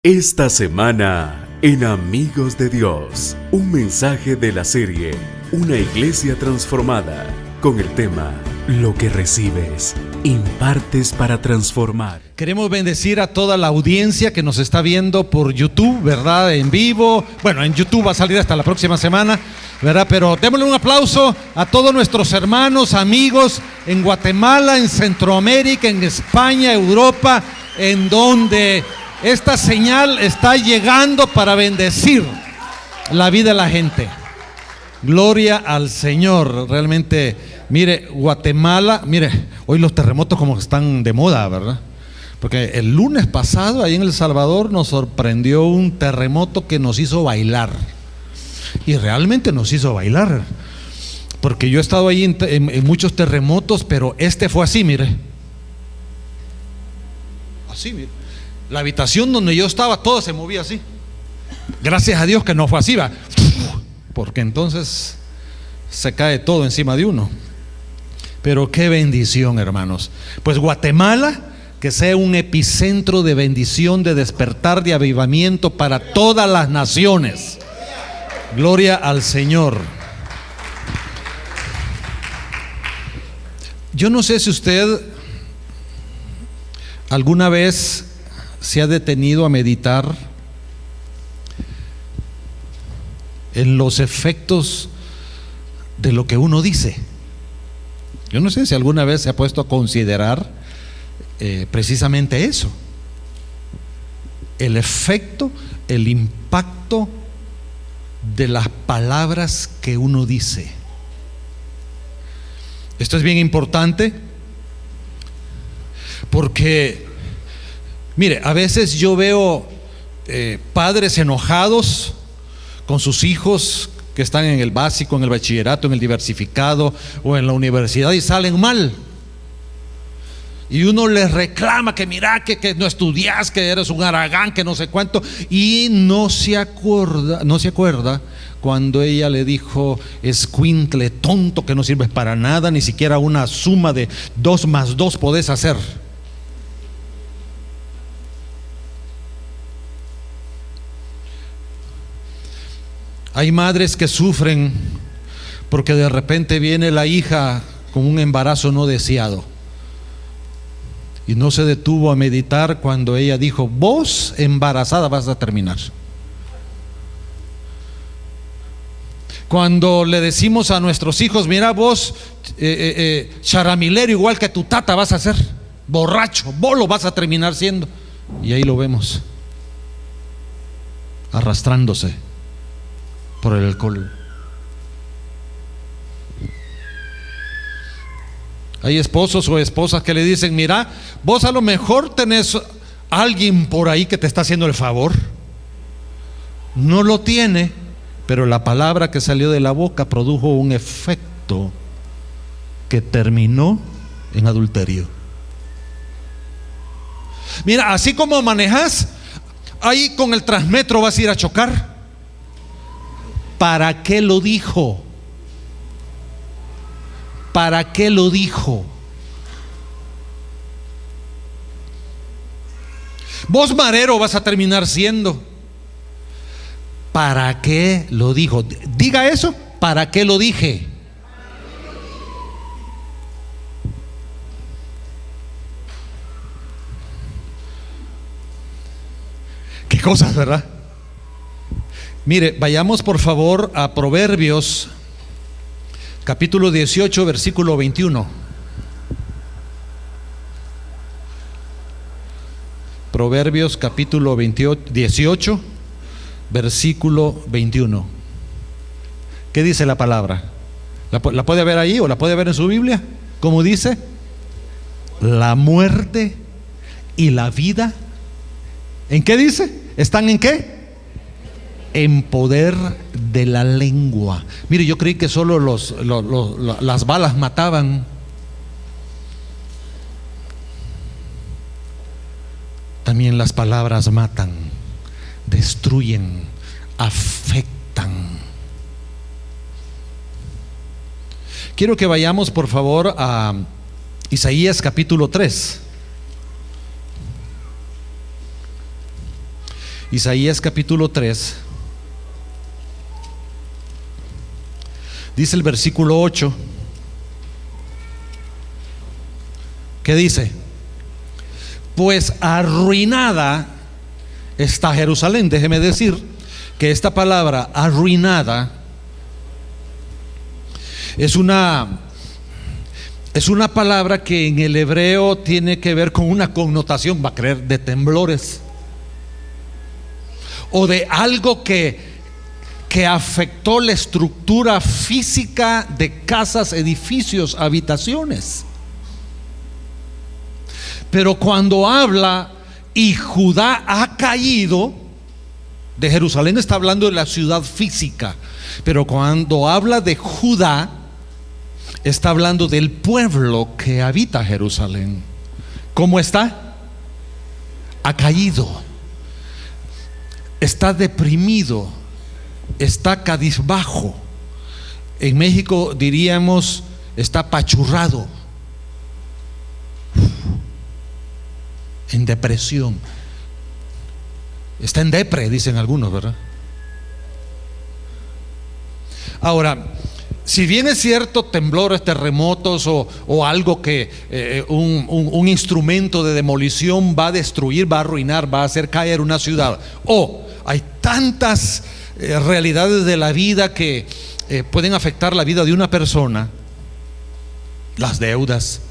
Esta semana, en Amigos de Dios, un mensaje de la serie Una Iglesia Transformada, con el tema Lo que recibes, impartes para transformar. Queremos bendecir a toda la audiencia que nos está viendo por YouTube, ¿verdad? En vivo. Bueno, en YouTube va a salir hasta la próxima semana, ¿verdad? Pero démosle un aplauso a todos nuestros hermanos, amigos en Guatemala, en Centroamérica, en España, Europa, en donde esta señal está llegando para bendecir la vida de la gente. Gloria al Señor. Realmente, mire, Guatemala, mire, hoy los terremotos como que están de moda, ¿verdad? Porque el lunes pasado, ahí en El Salvador, nos sorprendió un terremoto que nos hizo bailar. Y realmente nos hizo bailar. Porque yo he estado ahí en muchos terremotos, pero este fue así, mire. Así, mire. La habitación donde yo estaba, todo se movía así. Gracias a Dios que no fue así, va. Porque entonces se cae todo encima de uno. Pero qué bendición, hermanos. Pues Guatemala, que sea un epicentro de bendición, de despertar, de avivamiento para todas las naciones. Gloria al Señor. Yo no sé si usted alguna vez se ha detenido a meditar en los efectos de lo que uno dice. Yo no sé si alguna vez se ha puesto a considerar precisamente eso, el efecto, el impacto de las palabras que uno dice. Esto es bien importante porque, mire, a veces yo veo padres enojados con sus hijos que están en el básico, en el bachillerato, en el diversificado o en la universidad y salen mal. Y uno les reclama que mira, que no estudias, que eres un haragán, que no sé cuánto. Y no se acuerda cuando ella le dijo: escuincle tonto, que no sirves para nada, ni siquiera una suma de 2 más 2 podés hacer. Hay madres que sufren porque de repente viene la hija con un embarazo no deseado y no se detuvo a meditar cuando ella dijo: vos embarazada vas a terminar. Cuando le decimos a nuestros hijos: mira, vos charamilero igual que tu tata vas a ser, borracho, vos lo vas a terminar siendo. Y ahí lo vemos arrastrándose por el alcohol. Hay esposos o esposas que le dicen: mira, vos a lo mejor tenés alguien por ahí que te está haciendo el favor. No lo tiene, pero la palabra que salió de la boca produjo un efecto que terminó en adulterio. Mira, así como manejas, ahí con el Transmetro vas a ir a chocar. ¿Para qué lo dijo? ¿Para qué lo dijo? Vos marero vas a terminar siendo. ¿Para qué lo dijo? Diga eso. ¿Para qué lo dije? Qué cosas, ¿verdad? Mire, vayamos por favor a Proverbios capítulo 18, versículo 21. Proverbios capítulo 18, versículo 21. ¿Qué dice la palabra? ¿La puede ver ahí o la puede ver en su Biblia? ¿Cómo dice? La muerte y la vida, ¿en qué dice? ¿Están en qué? En poder de la lengua. Mire, yo creí que solo las balas mataban. También las palabras matan, destruyen, afectan. Quiero que vayamos por favor a Isaías capítulo 3. Isaías capítulo 3. Dice el versículo 8. ¿Qué dice? Pues arruinada está Jerusalén. Déjeme decir que esta palabra arruinada es una palabra que en el hebreo tiene que ver con una connotación, va a creer, de temblores o de algo que afectó la estructura física de casas, edificios, habitaciones. Pero cuando habla y Judá ha caído, de Jerusalén está hablando de la ciudad física, pero cuando habla de Judá está hablando del pueblo que habita Jerusalén. ¿Cómo está? Ha caído, está deprimido, está cabizbajo. En México diríamos está apachurrado, en depresión, está en depre, dicen algunos, ¿verdad? Ahora, si bien es cierto, temblores, terremotos o algo que un instrumento de demolición va a destruir, va a arruinar, va a hacer caer una ciudad, o hay tantas realidades de la vida que pueden afectar la vida de una persona, las deudas,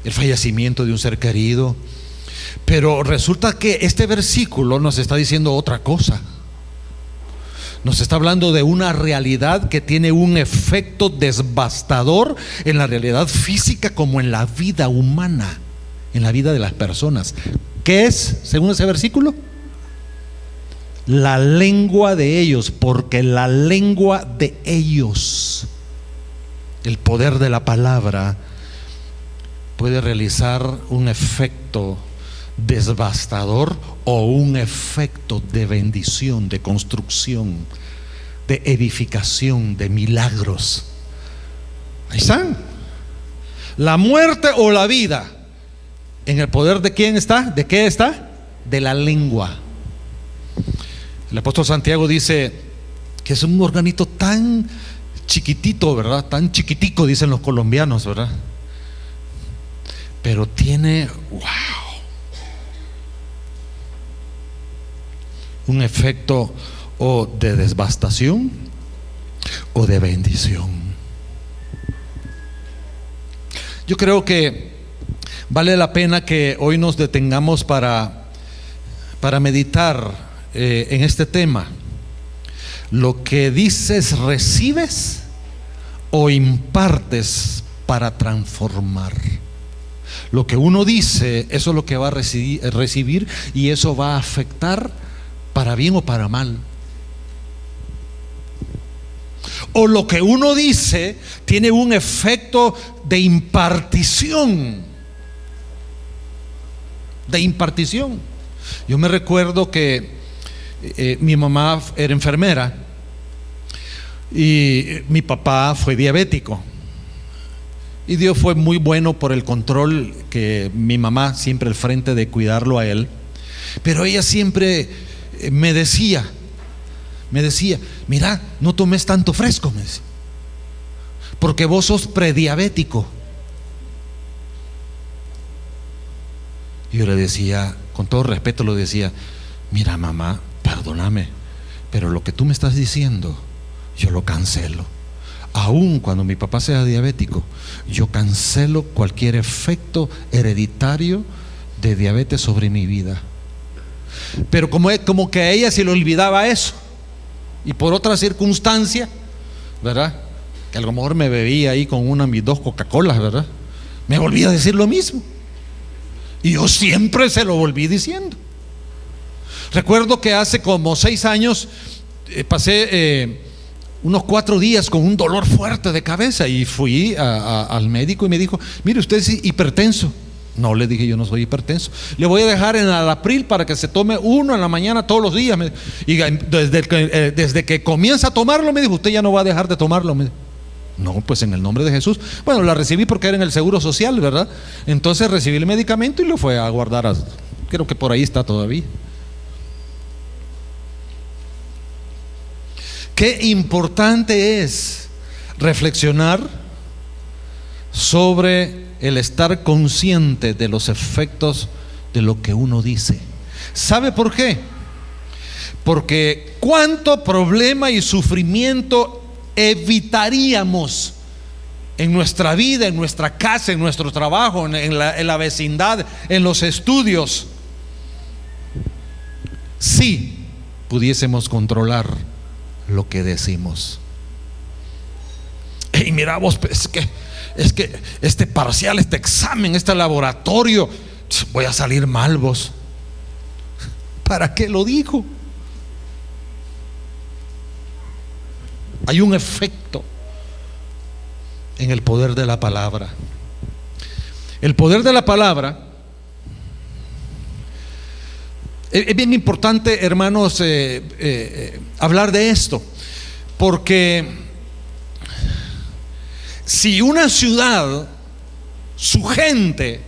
el fallecimiento de un ser querido, pero resulta que este versículo nos está diciendo otra cosa. Nos está hablando de una realidad que tiene un efecto devastador en la realidad física como en la vida humana, en la vida de las personas. ¿Qué es, según ese versículo? La lengua de ellos, porque la lengua de ellos, el poder de la palabra, puede realizar un efecto devastador o un efecto de bendición, de construcción, de edificación, de milagros. Ahí están. La muerte o la vida, ¿en el poder de quién está? ¿De qué está? De la lengua. El apóstol Santiago dice que es un organito tan chiquitito, ¿verdad? Tan chiquitico, dicen los colombianos, ¿verdad? Pero tiene, wow, un efecto o de devastación o de bendición. Yo creo que vale la pena que hoy nos detengamos para meditar en este tema. Lo que dices, recibes o impartes para transformar. Lo que uno dice, eso es lo que va a recibir, y eso va a afectar para bien o para mal. O lo que uno dice tiene un efecto de impartición. De impartición. Yo me recuerdo que mi mamá era enfermera y mi papá fue diabético. Y Dios fue muy bueno por el control que mi mamá siempre al frente de cuidarlo a él. Pero ella siempre me decía, mira, no tomes tanto fresco, me decía, porque vos sos prediabético. Y yo le decía, con todo respeto le decía, mira mamá, perdóname, pero lo que tú me estás diciendo, yo lo cancelo. Aún cuando mi papá sea diabético, yo cancelo cualquier efecto hereditario de diabetes sobre mi vida. Pero como que a ella se le olvidaba eso, y por otra circunstancia, ¿verdad? Que a lo mejor me bebía ahí con mis 2 Coca-Colas, ¿verdad? Me volví a decir lo mismo, y yo siempre se lo volví diciendo. Recuerdo que hace como 6 años pasé unos 4 días con un dolor fuerte de cabeza y fui al médico y me dijo, mire, usted es hipertenso. No, le dije, yo no soy hipertenso. Le voy a dejar en Alapril para que se tome 1 en la mañana todos los días. Y desde que comienza a tomarlo, me dijo, usted ya no va a dejar de tomarlo. Me dijo, no, pues en el nombre de Jesús. Bueno, la recibí porque era en el Seguro Social, ¿verdad? Entonces recibí el medicamento y lo fue a guardar. Creo que por ahí está todavía. qué importante es reflexionar sobre el estar consciente de los efectos de lo que uno dice. ¿Sabe por qué? Porque cuánto problema y sufrimiento evitaríamos en nuestra vida, en nuestra casa, en nuestro trabajo, en la vecindad, en los estudios, si pudiésemos controlar lo que decimos. Y mira vos, es que este parcial, este examen, este laboratorio, voy a salir mal vos. ¿Para qué lo digo? Hay un efecto en el poder de la palabra. El poder de la palabra es bien importante, hermanos, hablar de esto, porque si una ciudad, su gente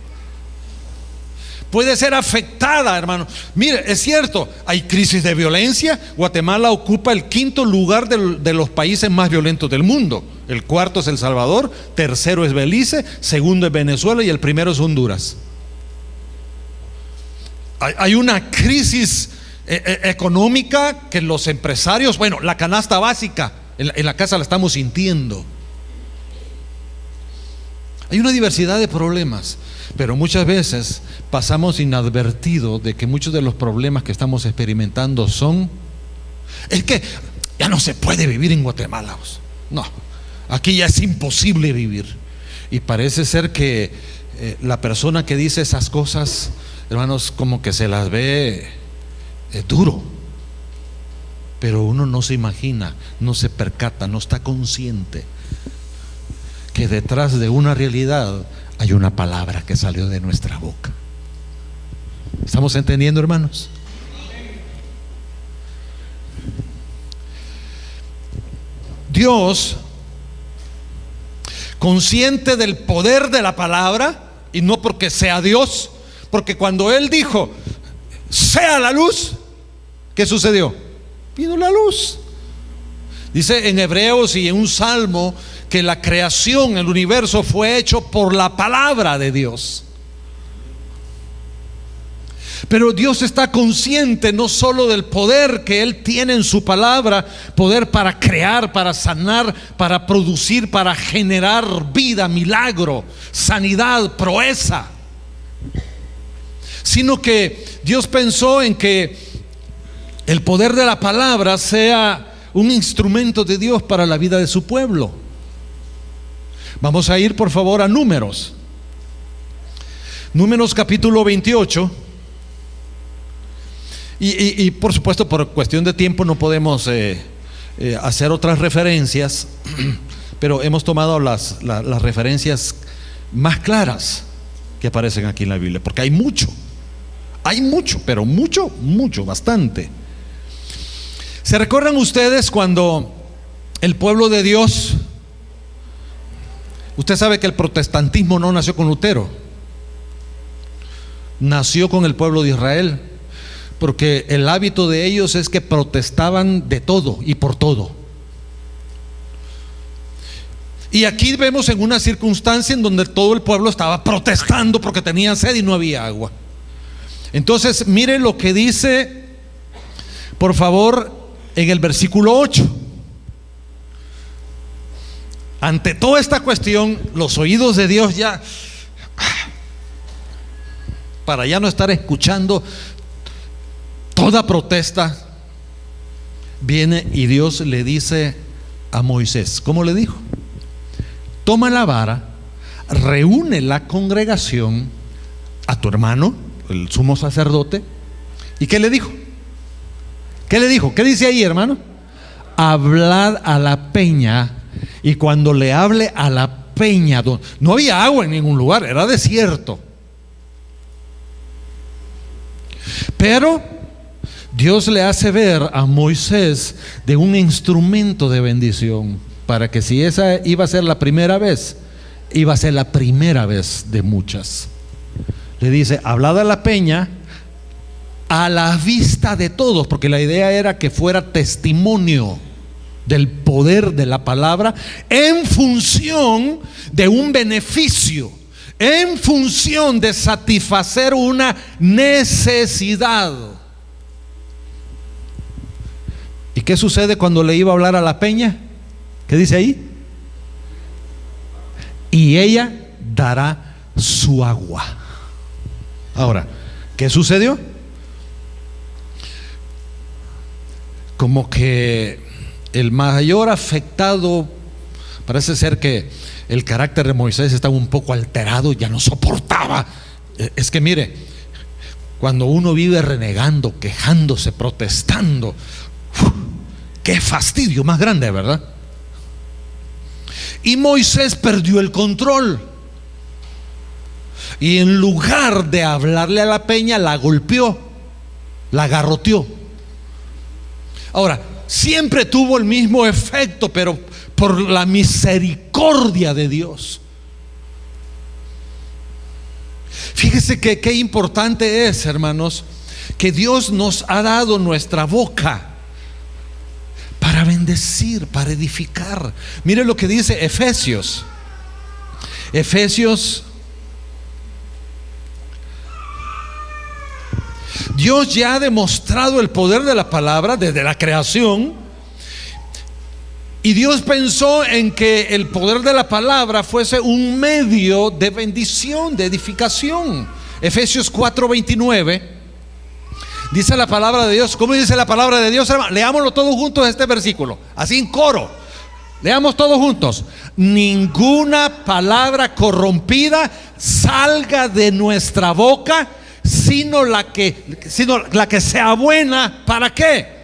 puede ser afectada, hermano. Mire, es cierto, hay crisis de violencia. Guatemala ocupa el 5.º lugar de los países más violentos del mundo. El 4.º es El Salvador, 3.º es Belice, 2.º es Venezuela y el 1.º es Honduras. Hay una crisis económica que los empresarios, bueno, la canasta básica en la casa la estamos sintiendo. Hay una diversidad de problemas, pero muchas veces pasamos inadvertido de que muchos de los problemas que estamos experimentando es que ya no se puede vivir en Guatemala. No, aquí ya es imposible vivir. Y parece ser que la persona que dice esas cosas, hermanos, como que se las ve duro, pero uno no se imagina, no se percata, no está consciente que detrás de una realidad hay una palabra que salió de nuestra boca. ¿Estamos entendiendo, hermanos? Dios, consciente del poder de la palabra, y no porque sea Dios, porque cuando Él dijo sea la luz, ¿qué sucedió? Vino la luz. Dice en Hebreos y en un salmo que la creación, el universo fue hecho por la palabra de Dios. Pero Dios está consciente no solo del poder que Él tiene en su palabra, poder para crear, para sanar, para producir, para generar vida, milagro, sanidad, proeza, sino que Dios pensó en que el poder de la palabra sea un instrumento de Dios para la vida de su pueblo. Vamos a ir por favor a Números capítulo 28. Y por supuesto, por cuestión de tiempo no podemos hacer otras referencias, pero hemos tomado las referencias más claras que aparecen aquí en la Biblia, porque hay mucho, pero mucho, bastante. ¿Se recuerdan ustedes cuando el pueblo de Dios, usted sabe que el protestantismo no nació con Lutero, nació con el pueblo de Israel? Porque el hábito de ellos es que protestaban de todo y por todo. Y aquí vemos en una circunstancia en donde todo el pueblo estaba protestando porque tenían sed y no había agua. Entonces miren lo que dice, por favor, en el versículo 8. Ante toda esta cuestión, los oídos de Dios ya, para ya no estar escuchando toda protesta, viene y Dios le dice a Moisés, ¿cómo le dijo? Toma la vara, reúne la congregación, a tu hermano, el sumo sacerdote. ¿Y qué le dijo? ¿Qué le dijo? ¿Qué dice ahí, hermano? Hablad a la peña. Y cuando le hable a la peña, no había agua en ningún lugar, era desierto, pero Dios le hace ver a Moisés de un instrumento de bendición, para que si esa iba a ser la primera vez, iba a ser la primera vez de muchas. Le dice, hablad a la peña a la vista de todos, porque la idea era que fuera testimonio del poder de la palabra en función de un beneficio, en función de satisfacer una necesidad. ¿Y qué sucede cuando le iba a hablar a la peña? ¿Qué dice ahí? Y ella dará su agua. Ahora, ¿qué sucedió? Como que el mayor afectado, parece ser que el carácter de Moisés estaba un poco alterado, ya no soportaba. Es que mire, cuando uno vive renegando, quejándose, protestando, qué fastidio más grande, ¿verdad? Y Moisés perdió el control. Y en lugar de hablarle a la peña, la golpeó, la garroteó. Ahora, siempre tuvo el mismo efecto, pero por la misericordia de Dios. Fíjese que qué importante es, hermanos, que Dios nos ha dado nuestra boca para bendecir, para edificar. Mire lo que dice Efesios. Dios ya ha demostrado el poder de la palabra desde la creación, y Dios pensó en que el poder de la palabra fuese un medio de bendición, de edificación. Efesios 4:29 dice la palabra de Dios. ¿Cómo dice la palabra de Dios, hermano? Leámoslo todos juntos, este versículo, así en coro. Leamos todos juntos. Ninguna palabra corrompida salga de nuestra boca, sino la que sea buena. ¿Para qué?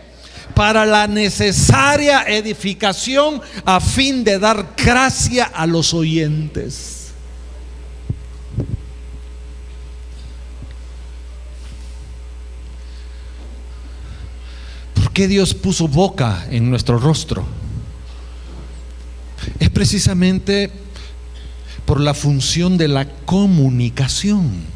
Para la necesaria edificación, a fin de dar gracia a los oyentes. ¿Por qué Dios puso boca en nuestro rostro? Es precisamente por la función de la comunicación.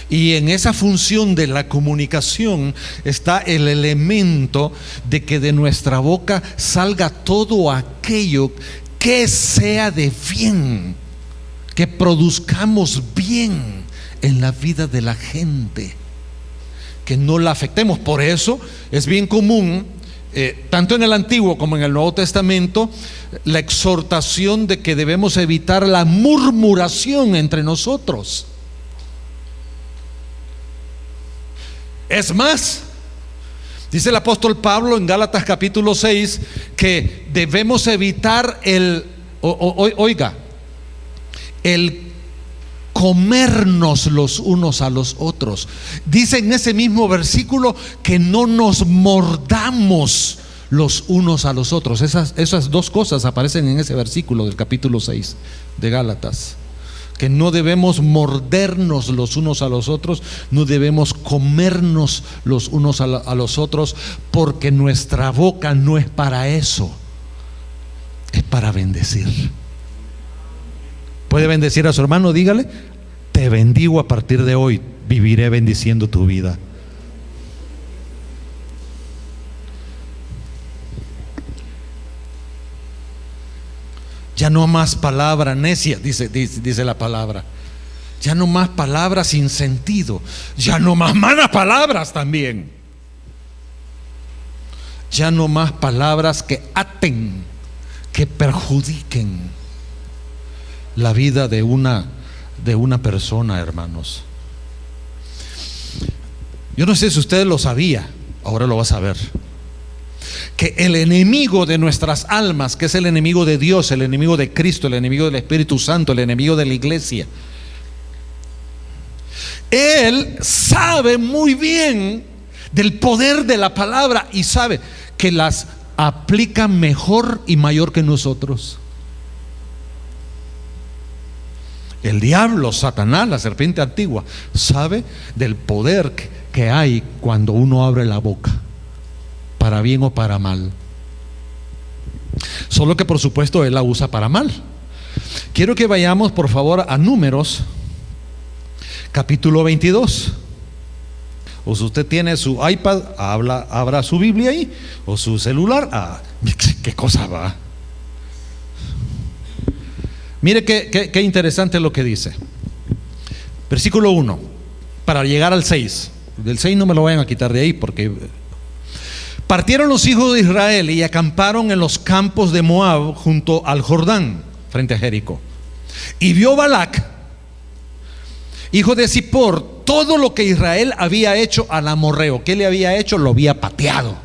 Y en esa función de la comunicación está el elemento de que de nuestra boca salga todo aquello que sea de bien, que produzcamos bien en la vida de la gente, que no la afectemos. Por eso es bien común, tanto en el Antiguo como en el Nuevo Testamento, la exhortación de que debemos evitar la murmuración entre nosotros. Es más, dice el apóstol Pablo en Gálatas capítulo 6 que debemos evitar el comernos los unos a los otros. Dice en ese mismo versículo que no nos mordamos los unos a los otros. Esas dos cosas aparecen en ese versículo del capítulo 6 de Gálatas. Que no debemos mordernos los unos a los otros, no debemos comernos los unos a los otros, porque nuestra boca no es para eso, es para bendecir. ¿Puede bendecir a su hermano? Dígale: te bendigo a partir de hoy, viviré bendiciendo tu vida. Ya no más palabra necia, dice la palabra. Ya no más palabras sin sentido. Ya no más malas palabras también. Ya no más palabras que aten, que perjudiquen la vida de una persona, hermanos. Yo no sé si usted lo sabía, ahora lo va a saber, que el enemigo de nuestras almas, que es el enemigo de Dios, el enemigo de Cristo, el enemigo del Espíritu Santo, el enemigo de la iglesia, él sabe muy bien del poder de la palabra y sabe que las aplica mejor y mayor que nosotros. El diablo, Satanás, la serpiente antigua, sabe del poder que hay cuando uno abre la boca, para bien o para mal. Solo que por supuesto él la usa para mal. Quiero que vayamos por favor a Números capítulo 22. O si usted tiene su iPad, abra su Biblia ahí, o su celular. ¿Qué cosa va? Mire qué interesante lo que dice. Versículo 1, para llegar al 6. Del 6 no me lo vayan a quitar de ahí, porque partieron los hijos de Israel y acamparon en los campos de Moab junto al Jordán, frente a Jericó. Y vio Balac, hijo de Zippor, todo lo que Israel había hecho al amorreo. ¿Qué le había hecho? Lo había pateado.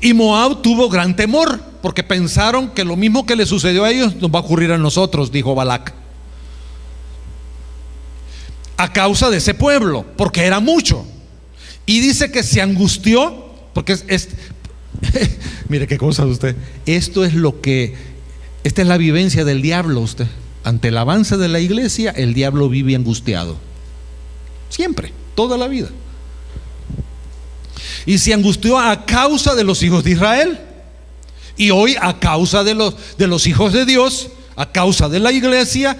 Y Moab tuvo gran temor, porque pensaron que lo mismo que le sucedió a ellos nos va a ocurrir a nosotros, dijo Balac, a causa de ese pueblo, porque era mucho. Y dice que se angustió, porque mire qué cosa usted. Esta es la vivencia del diablo, usted. Ante el avance de la iglesia, el diablo vive angustiado. Siempre, toda la vida. Y se angustió a causa de los hijos de Israel. Y hoy, a causa de los hijos de Dios, a causa de la iglesia,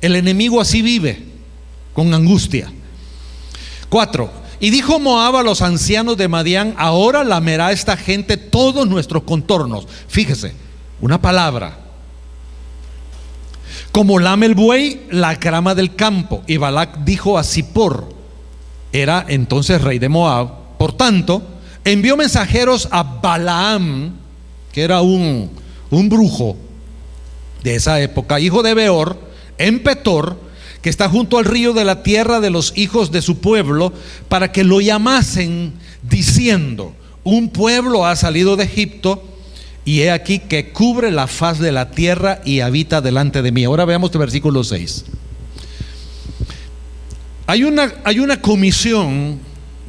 el enemigo así vive, con angustia. 4. Y dijo Moab a los ancianos de Madián: ahora lamerá esta gente todos nuestros contornos. Fíjese, una palabra. Como lame el buey la grama del campo. Y Balac dijo a Zippor, era entonces rey de Moab. Por tanto, envió mensajeros a Balaam, que era un brujo de esa época, hijo de Beor, en Petor, que está junto al río de la tierra de los hijos de su pueblo, para que lo llamasen, diciendo: un pueblo ha salido de Egipto, y he aquí que cubre la faz de la tierra y habita delante de mí. Ahora veamos el versículo 6. Hay una comisión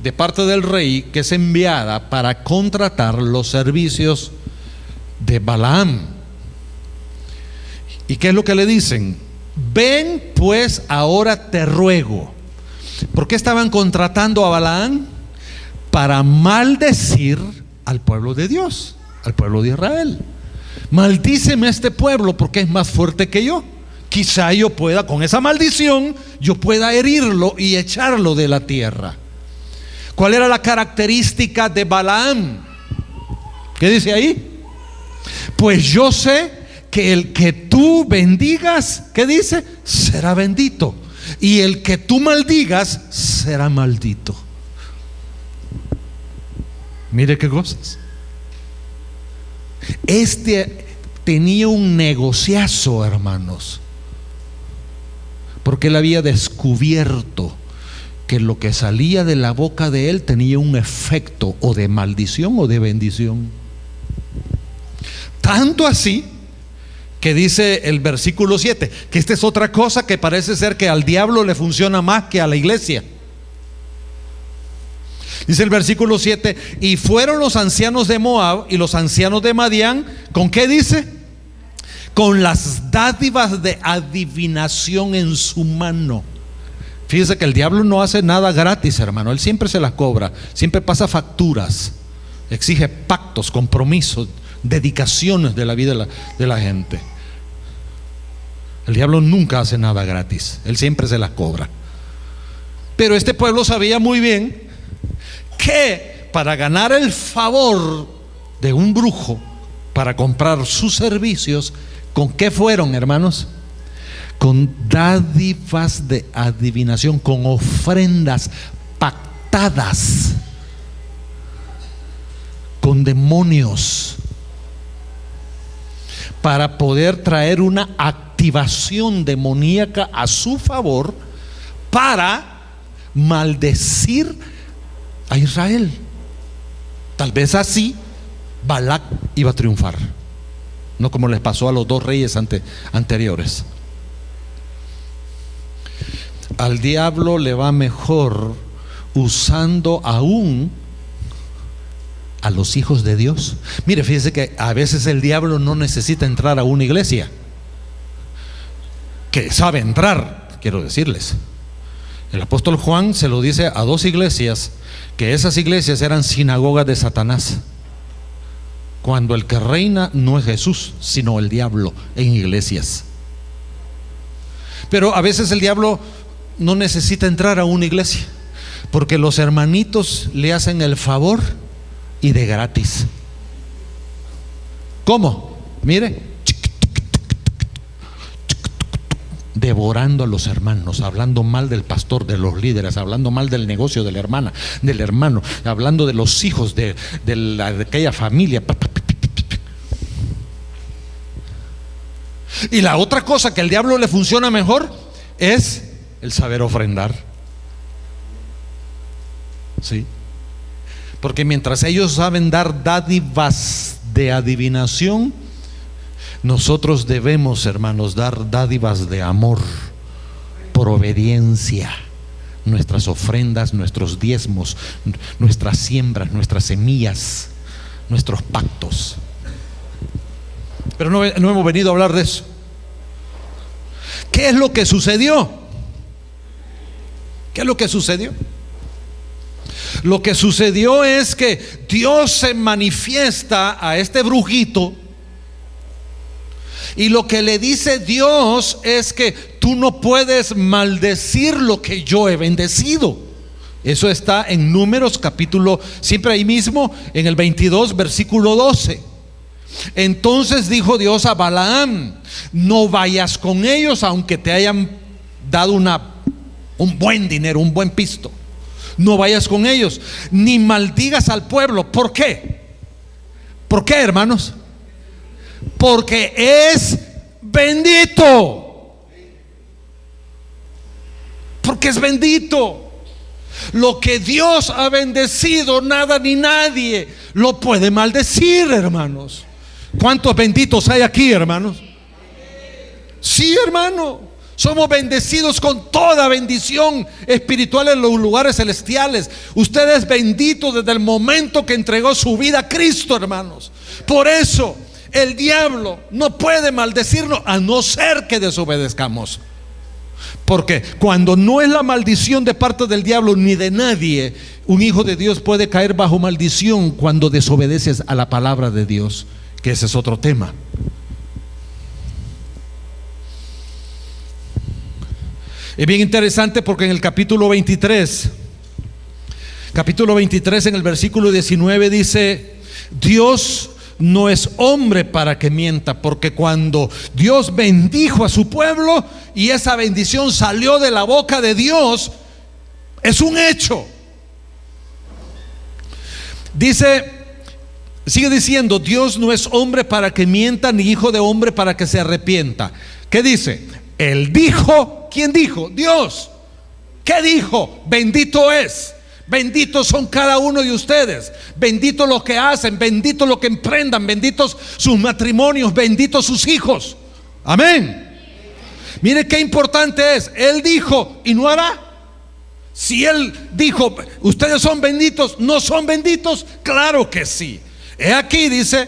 de parte del rey que es enviada para contratar los servicios de Balaam. ¿Y qué es lo que le dicen? Ven pues ahora te ruego. ¿Por qué estaban contratando a Balaam? Para maldecir al pueblo de Dios, al pueblo de Israel. Maldíceme a este pueblo porque es más fuerte que yo. Quizá yo pueda, con esa maldición, yo pueda herirlo y echarlo de la tierra. ¿Cuál era la característica de Balaam? ¿Qué dice ahí? Pues yo sé que el que tú bendigas, ¿qué dice? Será bendito. Y el que tú maldigas será maldito. Mire qué cosas. Tenía un negociazo, hermanos, porque él había descubierto que lo que salía de la boca de él tenía un efecto o de maldición o de bendición. Tanto así que dice el versículo 7, que esta es otra cosa que parece ser que al diablo le funciona más que a la iglesia. Dice el versículo 7: y fueron los ancianos de Moab y los ancianos de Madián, ¿con qué dice? Con las dádivas de adivinación en su mano. Fíjese que el diablo no hace nada gratis, hermano. Él siempre se las cobra, siempre pasa facturas, exige pactos, compromisos, dedicaciones de la vida de la gente. El diablo nunca hace nada gratis, él siempre se las cobra. Pero este pueblo sabía muy bien que para ganar el favor de un brujo, para comprar sus servicios, ¿con qué fueron, hermanos? Con dádivas de adivinación, con ofrendas pactadas con demonios, para poder traer una activación demoníaca a su favor, para maldecir a Israel. Tal vez así Balac iba a triunfar, no como les pasó a los dos reyes anteriores. Al diablo le va mejor usando aún a los hijos de Dios. Mire, fíjese que a veces el diablo no necesita entrar a una iglesia, que sabe entrar, quiero decirles. El apóstol Juan se lo dice a dos iglesias, que esas iglesias eran sinagogas de Satanás, cuando el que reina no es Jesús, sino el diablo en iglesias. Pero a veces el diablo no necesita entrar a una iglesia, porque los hermanitos le hacen el favor y de gratis. ¿Cómo? Mire, devorando a los hermanos, hablando mal del pastor, de los líderes, hablando mal del negocio de la hermana, del hermano, hablando de los hijos de aquella familia. Y la otra cosa que al diablo le funciona mejor es el saber ofrendar. Sí. Porque mientras ellos saben dar dádivas de adivinación, nosotros debemos, hermanos, dar dádivas de amor, por obediencia. Nuestras ofrendas, nuestros diezmos, nuestras siembras, nuestras semillas, nuestros pactos. Pero no hemos venido a hablar de eso. ¿Qué es lo que sucedió? ¿Qué es lo que sucedió? Lo que sucedió es que Dios se manifiesta a este brujito, y lo que le dice Dios es que tú no puedes maldecir lo que yo he bendecido. Eso está en Números capítulo, siempre ahí mismo, en el 22, versículo 12. Entonces dijo Dios a Balaam: no vayas con ellos aunque te hayan dado un buen dinero, un buen pisto. No vayas con ellos, ni maldigas al pueblo. ¿Por qué? ¿Por qué, hermanos? Porque es bendito. Porque es bendito. Lo que Dios ha bendecido, nada ni nadie lo puede maldecir, hermanos. ¿Cuántos benditos hay aquí, hermanos? Sí, hermano. Somos bendecidos con toda bendición espiritual en los lugares celestiales. Usted es bendito desde el momento que entregó su vida a Cristo, hermanos. Por eso el diablo no puede maldecirnos a no ser que desobedezcamos. Porque cuando no es la maldición de parte del diablo ni de nadie, un hijo de Dios puede caer bajo maldición cuando desobedeces a la palabra de Dios, que ese es otro tema. Es bien interesante porque en el capítulo 23 en el versículo 19 dice: Dios no es hombre para que mienta, porque cuando Dios bendijo a su pueblo y esa bendición salió de la boca de Dios, es un hecho. Sigue diciendo: Dios no es hombre para que mienta, ni hijo de hombre para que se arrepienta. ¿Qué dice? Él dijo. ¿Quién dijo? Dios. ¿Qué dijo? Bendito es. Benditos son cada uno de ustedes. Benditos los que hacen, benditos los que emprendan, benditos sus matrimonios, benditos sus hijos. Amén. Mire qué importante es. Él dijo y no hará. Si Él dijo ustedes son benditos, ¿no son benditos? Claro que sí. He aquí dice,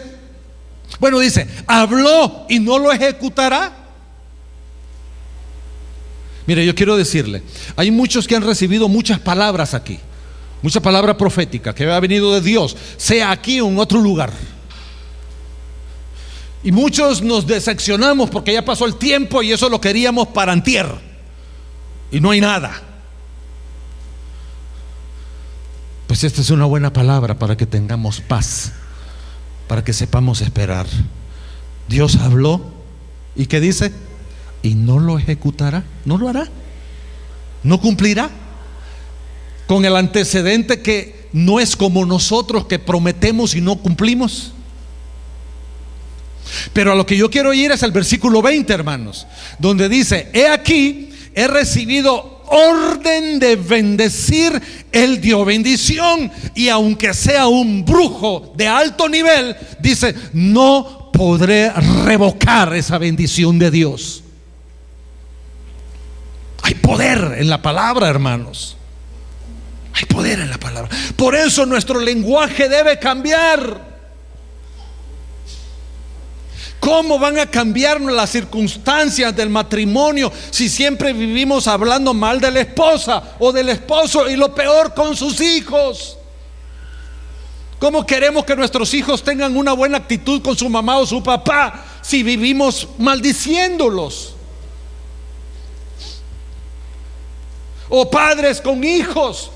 habló y no lo ejecutará. Mire, yo quiero decirle, hay muchos que han recibido muchas palabras aquí, mucha palabra profética que ha venido de Dios, sea aquí o en otro lugar. Y muchos nos decepcionamos porque ya pasó el tiempo y eso lo queríamos para antier, y no hay nada. Pues esta es una buena palabra para que tengamos paz, para que sepamos esperar. Dios habló, ¿y qué dice? Y no lo ejecutará, no lo hará, no cumplirá. Con el antecedente que no es como nosotros, que prometemos y no cumplimos. Pero a lo que yo quiero ir es al versículo 20, hermanos, donde dice: he aquí, he recibido orden de bendecir. Él dio bendición, y aunque sea un brujo de alto nivel, dice: no podré revocar esa bendición de Dios. Hay poder en la palabra, hermanos. Hay poder en la palabra. Por eso nuestro lenguaje debe cambiar. ¿Cómo van a cambiar las circunstancias del matrimonio si siempre vivimos hablando mal de la esposa o del esposo, y lo peor, con sus hijos? ¿Cómo queremos que nuestros hijos tengan una buena actitud con su mamá o su papá si vivimos maldiciéndolos? o padres con hijos.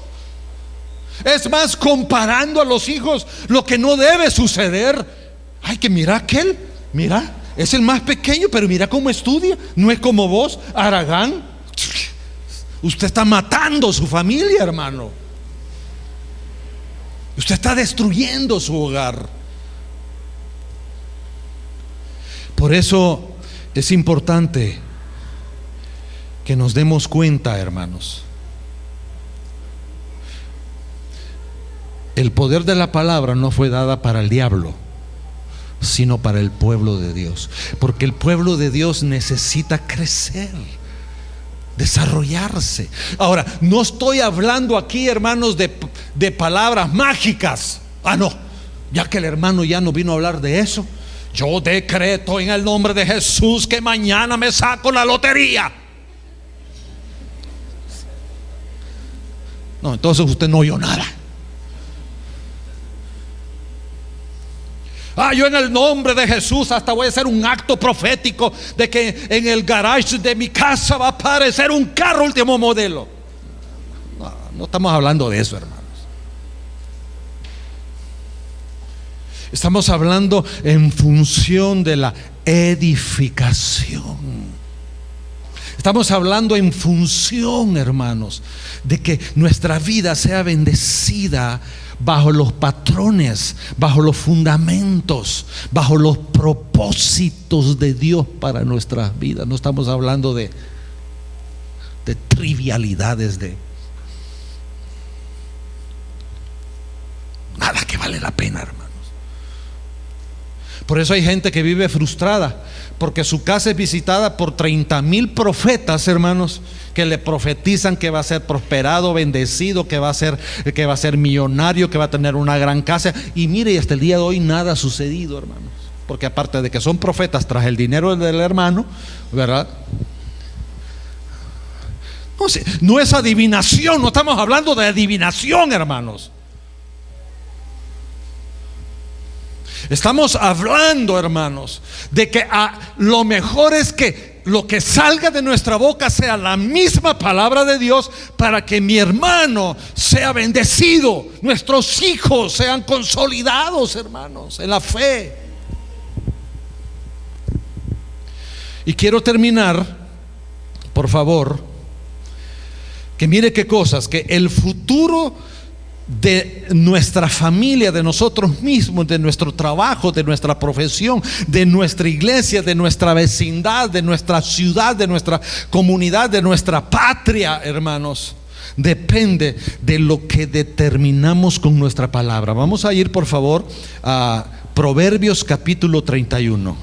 Es más, comparando a los hijos lo que no debe suceder. Ay, que mira aquel, mira, es el más pequeño, pero mira cómo estudia. No es como vos, Aragán. Usted está matando su familia, hermano. Usted está destruyendo su hogar. Por eso es importante que nos demos cuenta, hermanos. El poder de la palabra no fue dada para el diablo, sino para el pueblo de Dios. Porque el pueblo de Dios necesita crecer, desarrollarse. Ahora, no estoy hablando aquí, hermanos, de palabras mágicas. No, ya que el hermano ya no vino a hablar de eso. Yo decreto en el nombre de Jesús que mañana me saco la lotería. No, entonces usted no oyó nada. Yo en el nombre de Jesús hasta voy a hacer un acto profético de que en el garage de mi casa va a aparecer un carro último modelo. No estamos hablando de eso, hermanos. Estamos hablando en función de la edificación. Estamos hablando en función, hermanos, de que nuestra vida sea bendecida bajo los patrones, bajo los fundamentos, bajo los propósitos de Dios para nuestras vidas. No estamos hablando de trivialidades, de nada que vale la pena, hermanos. Por eso hay gente que vive frustrada, porque su casa es visitada por 30,000 profetas, hermanos, que le profetizan que va a ser prosperado, bendecido, que va a ser millonario, que va a tener una gran casa. Y mire, y hasta el día de hoy nada ha sucedido, hermanos. Porque aparte de que son profetas tras el dinero del hermano, ¿verdad? No sé, no es adivinación, no estamos hablando de adivinación, hermanos. Estamos hablando, hermanos, de que lo mejor es que lo que salga de nuestra boca sea la misma palabra de Dios, para que mi hermano sea bendecido, nuestros hijos sean consolidados, hermanos, en la fe. Y quiero terminar, por favor, que mire qué cosas, que el futuro de nuestra familia, de nosotros mismos, de nuestro trabajo, de nuestra profesión, de nuestra iglesia, de nuestra vecindad, de nuestra ciudad, de nuestra comunidad, de nuestra patria, hermanos, depende de lo que determinamos con nuestra palabra. Vamos a ir, por favor, a Proverbios capítulo 31.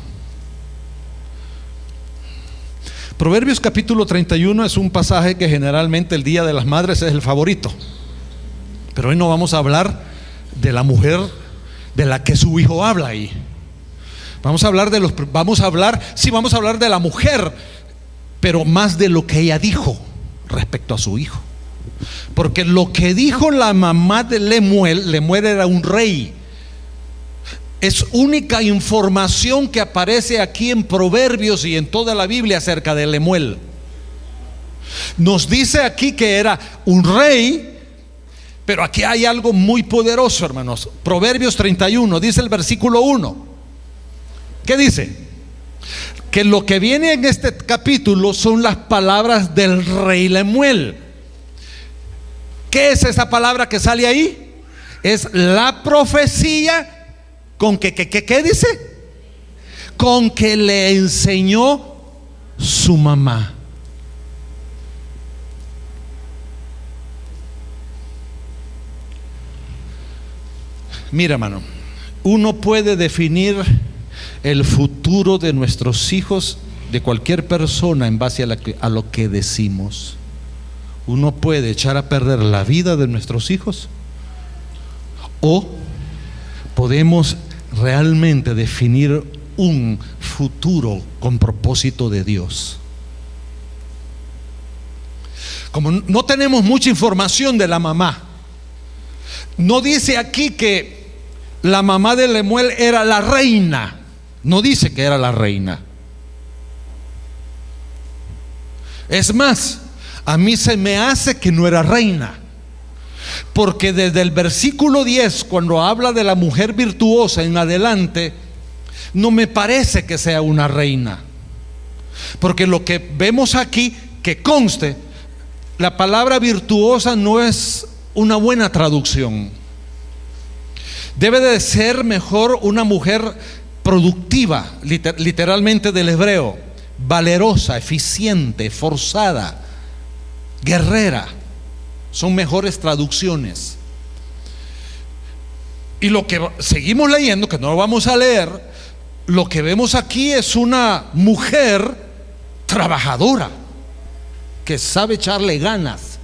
Proverbios capítulo 31 es un pasaje que generalmente el Día de las Madres es el favorito. Pero hoy no vamos a hablar de la mujer de la que su hijo habla ahí. Vamos a hablar de la mujer, pero más de lo que ella dijo respecto a su hijo. Porque lo que dijo la mamá de Lemuel era un rey. Es única información que aparece aquí en Proverbios y en toda la Biblia acerca de Lemuel. Nos dice aquí que era un rey. Pero aquí hay algo muy poderoso, hermanos. Proverbios 31, dice el versículo 1. ¿Qué dice? Que lo que viene en este capítulo son las palabras del rey Lemuel. ¿Qué es esa palabra que sale ahí? Es la profecía con que, ¿qué dice? Con que le enseñó su mamá. Mira, hermano, uno puede definir el futuro de nuestros hijos, de cualquier persona, en base a lo que decimos. Uno puede echar a perder la vida de nuestros hijos, o podemos realmente definir un futuro con propósito de Dios. Como no tenemos mucha información de la mamá, no dice aquí que la mamá de Lemuel era la reina. No dice que era la reina. Es más, a mí se me hace que no era reina. Porque desde el versículo 10, cuando habla de la mujer virtuosa en adelante, no me parece que sea una reina. Porque lo que vemos aquí, que conste, la palabra virtuosa no es una buena traducción. Debe de ser mejor una mujer productiva, literalmente del hebreo, valerosa, eficiente, forzada, guerrera. Son mejores traducciones. Y lo que seguimos leyendo, que no lo vamos a leer, lo que vemos aquí es una mujer trabajadora, que sabe echarle ganas,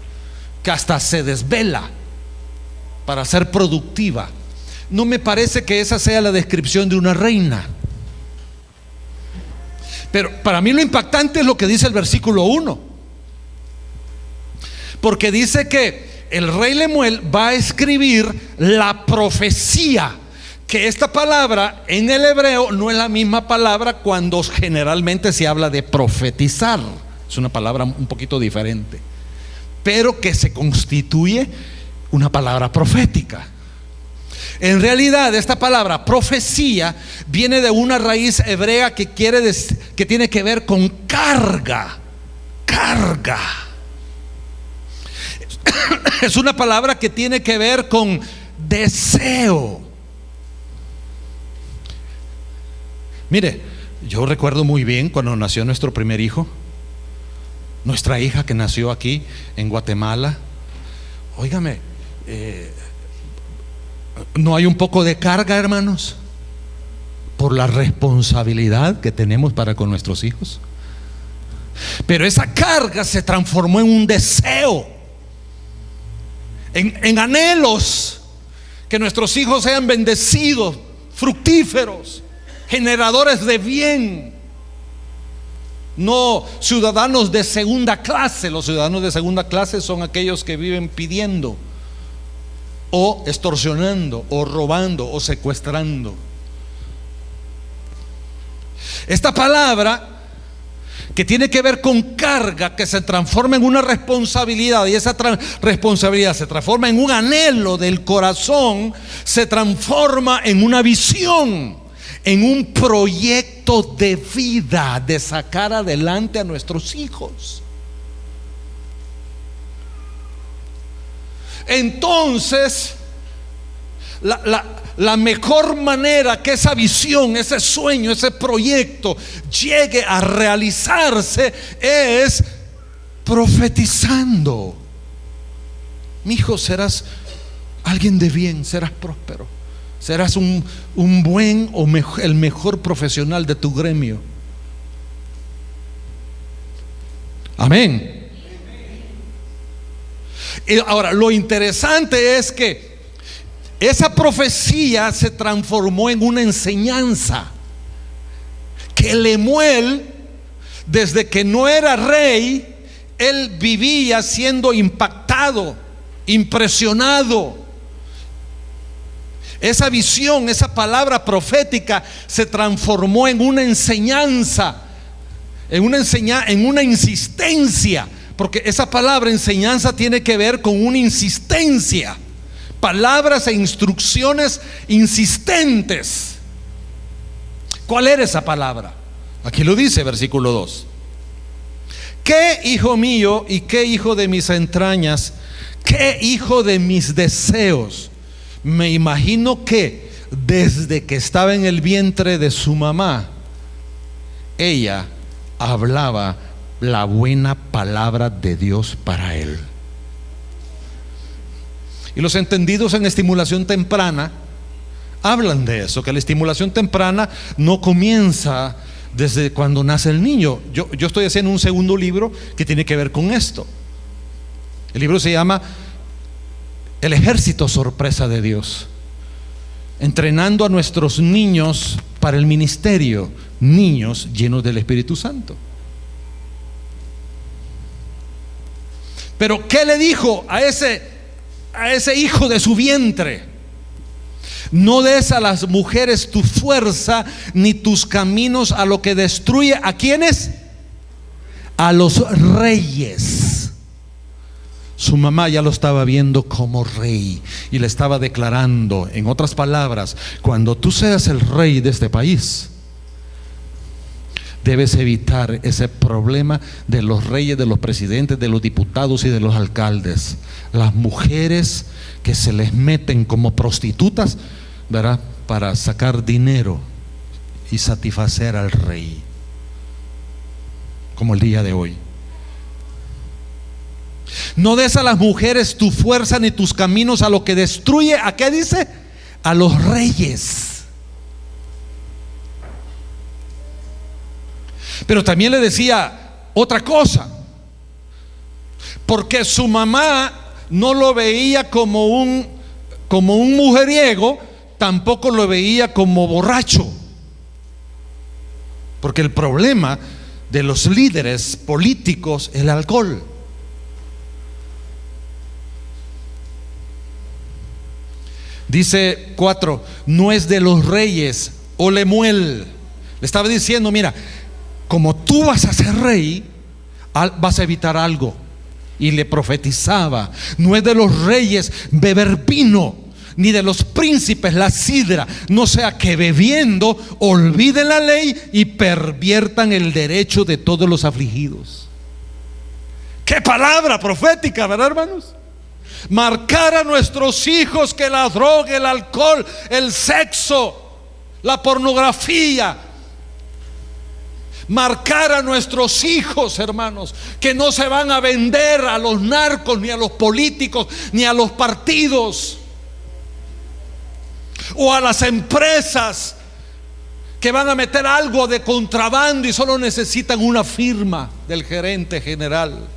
que hasta se desvela para ser productiva. No me parece que esa sea la descripción de una reina. Pero para mí lo impactante es lo que dice el versículo 1. Porque dice que el rey Lemuel va a escribir la profecía. Que esta palabra en el hebreo no es la misma palabra cuando generalmente se habla de profetizar. Es una palabra un poquito diferente, pero que se constituye una palabra profética. En realidad esta palabra profecía viene de una raíz hebrea que tiene que ver con carga. Carga. Es una palabra que tiene que ver con deseo. Mire, yo recuerdo muy bien cuando nació nuestro primer hijo, nuestra hija que nació aquí en Guatemala. Óigame, ¿no hay un poco de carga, hermanos? Por la responsabilidad que tenemos para con nuestros hijos. Pero esa carga se transformó en un deseo, en anhelos, que nuestros hijos sean bendecidos, fructíferos, generadores de bien, no ciudadanos de segunda clase. Los ciudadanos de segunda clase son aquellos que viven pidiendo, o extorsionando, o robando, o secuestrando. Esta palabra, que tiene que ver con carga, que se transforma en una responsabilidad, y esa responsabilidad se transforma en un anhelo del corazón, se transforma en una visión, en un proyecto de vida, de sacar adelante a nuestros hijos. Entonces, la mejor manera que esa visión, ese sueño, ese proyecto llegue a realizarse es profetizando. Mi hijo, serás alguien de bien, serás próspero, serás un buen o el mejor profesional de tu gremio. Amén. Y ahora, lo interesante es que esa profecía se transformó en una enseñanza que Lemuel, desde que no era rey, él vivía siendo impactado, impresionado. Esa visión, esa palabra profética se transformó en una enseñanza, en una insistencia, porque esa palabra enseñanza tiene que ver con una insistencia. Palabras e instrucciones insistentes. ¿Cuál era esa palabra? Aquí lo dice, versículo 2. ¿Qué hijo mío y qué hijo de mis entrañas? ¿Qué hijo de mis deseos? Me imagino que desde que estaba en el vientre de su mamá, ella hablaba la buena palabra de Dios para él. Y los entendidos en estimulación temprana hablan de eso, que la estimulación temprana no comienza desde cuando nace el niño. Yo estoy haciendo un segundo libro que tiene que ver con esto. El libro se llama El ejército sorpresa de Dios, entrenando a nuestros niños para el ministerio, niños llenos del Espíritu Santo. Pero ¿qué le dijo a ese hijo de su vientre? No des a las mujeres tu fuerza ni tus caminos a lo que destruye. ¿A quiénes? A los reyes. Su mamá ya lo estaba viendo como rey y le estaba declarando, en otras palabras, cuando tú seas el rey de este país, debes evitar ese problema de los reyes, de los presidentes, de los diputados y de los alcaldes. Las mujeres que se les meten como prostitutas, ¿verdad?, para sacar dinero y satisfacer al rey, como el día de hoy. No des a las mujeres tu fuerza ni tus caminos a lo que destruye. ¿A qué dice? A los reyes. Pero también le decía otra cosa, porque su mamá no lo veía como un mujeriego, tampoco lo veía como borracho, porque el problema de los líderes políticos es el alcohol. Dice 4, no es de los reyes o Lemuel. Le estaba diciendo, mira, como tú vas a ser rey, vas a evitar algo. Y le profetizaba, no es de los reyes beber vino, ni de los príncipes la sidra, no sea que bebiendo olviden la ley y perviertan el derecho de todos los afligidos. ¡Qué palabra profética!, ¿verdad, hermanos? Marcar a nuestros hijos que la droga, el alcohol, el sexo, la pornografía. Marcar a nuestros hijos, hermanos, que no se van a vender a los narcos, ni a los políticos, ni a los partidos, o a las empresas que van a meter algo de contrabando y solo necesitan una firma del gerente general.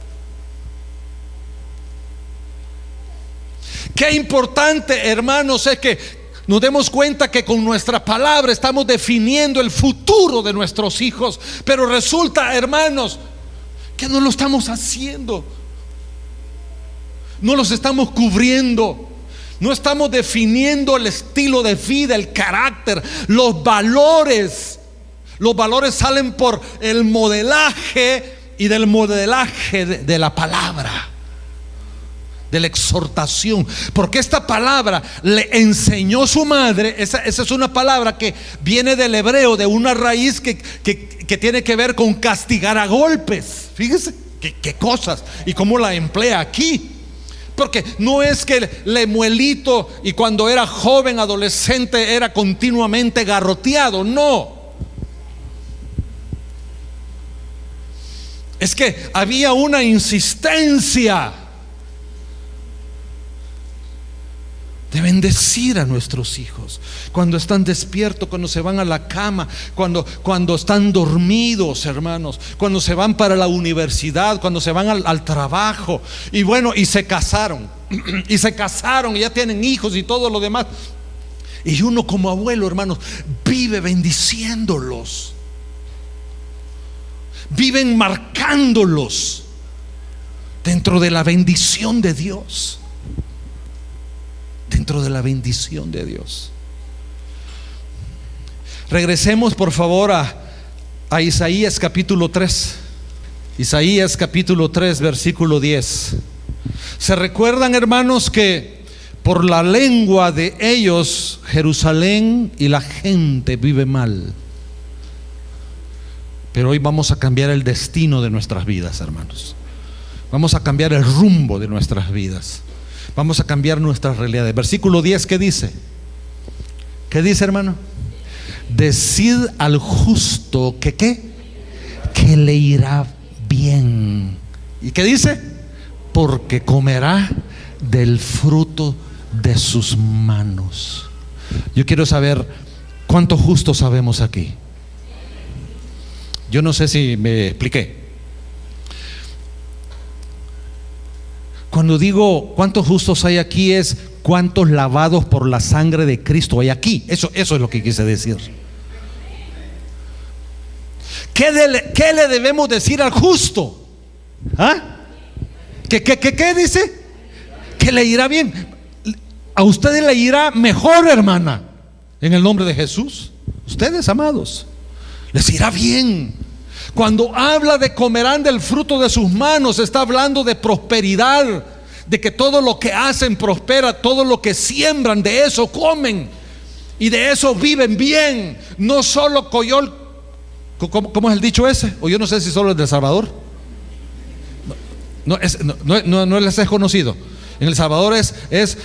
Qué importante, hermanos, es que nos demos cuenta que con nuestra palabra estamos definiendo el futuro de nuestros hijos. Pero resulta, hermanos, que no lo estamos haciendo. No los estamos cubriendo. No estamos definiendo el estilo de vida, el carácter, los valores. Los valores salen por el modelaje, y del modelaje de la palabra, de la exhortación, porque esta palabra le enseñó su madre. Esa es una palabra que viene del hebreo, de una raíz que tiene que ver con castigar a golpes. Fíjese qué cosas y cómo la emplea aquí. Porque no es que Lemuelito, y cuando era joven, adolescente, era continuamente garroteado, no. Es que había una insistencia de bendecir a nuestros hijos cuando están despiertos, cuando se van a la cama, cuando están dormidos, hermanos, cuando se van para la universidad, cuando se van al trabajo. Y bueno, y se casaron y ya tienen hijos y todo lo demás. Y uno como abuelo, hermanos, vive bendiciéndolos, viven marcándolos dentro de la bendición de Dios. Dentro de la bendición de Dios. Regresemos por favor a Isaías capítulo 3. Isaías capítulo 3 versículo 10. ¿Se recuerdan, hermanos, que por la lengua de ellos Jerusalén y la gente vive mal? Pero hoy vamos a cambiar el destino de nuestras vidas, hermanos. Vamos a cambiar el rumbo de nuestras vidas. Vamos a cambiar nuestras realidades. Versículo 10, ¿qué dice? ¿Qué dice, hermano? Decid al justo que ¿qué? Que le irá bien. ¿Y qué dice? Porque comerá del fruto de sus manos. Yo quiero saber cuántos justos sabemos aquí. Yo no sé si me expliqué. Cuando digo cuántos justos hay aquí, es cuántos lavados por la sangre de Cristo hay aquí. Eso es lo que quise decir. ¿Qué le debemos decir al justo? ¿Ah? ¿Qué dice? Que le irá bien. A ustedes le irá mejor, hermana, en el nombre de Jesús. Ustedes, amados, les irá bien. Cuando habla de comerán del fruto de sus manos, está hablando de prosperidad, de que todo lo que hacen prospera, todo lo que siembran, de eso comen y de eso viven bien. No solo coyol, ¿cómo es el dicho ese? O yo no sé si solo es de El Salvador. No les es conocido. En El Salvador es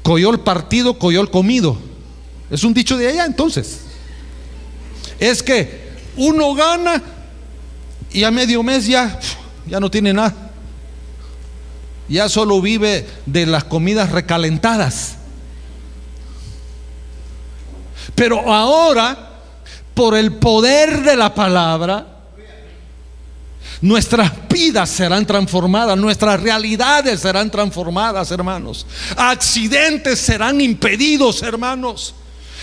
coyol partido, coyol comido. Es un dicho de allá. Entonces es que uno gana y a medio mes ya no tiene nada. Ya solo vive de las comidas recalentadas. Pero ahora, por el poder de la palabra, nuestras vidas serán transformadas, nuestras realidades serán transformadas, hermanos. Accidentes serán impedidos, hermanos.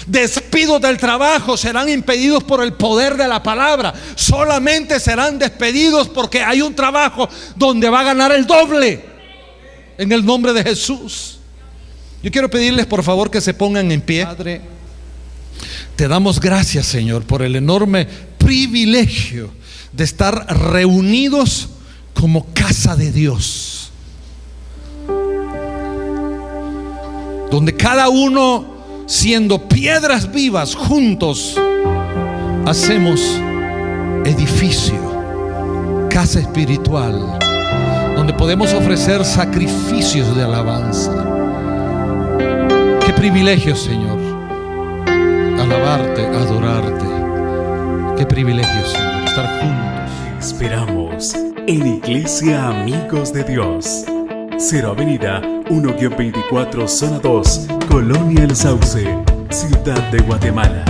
Despidos del trabajo serán impedidos por el poder de la palabra. Solamente serán despedidos porque hay un trabajo donde va a ganar el doble, en el nombre de Jesús. Yo quiero pedirles por favor que se pongan en pie. Padre, te damos gracias, Señor, por el enorme privilegio de estar reunidos como casa de Dios, donde cada uno, siendo piedras vivas, juntos hacemos edificio, casa espiritual, donde podemos ofrecer sacrificios de alabanza. Qué privilegio, Señor, alabarte, adorarte. Qué privilegio, Señor, estar juntos. Esperamos en Iglesia Amigos de Dios, 0 Avenida 1-24 Zona 2, Colonia El Sauce, Ciudad de Guatemala.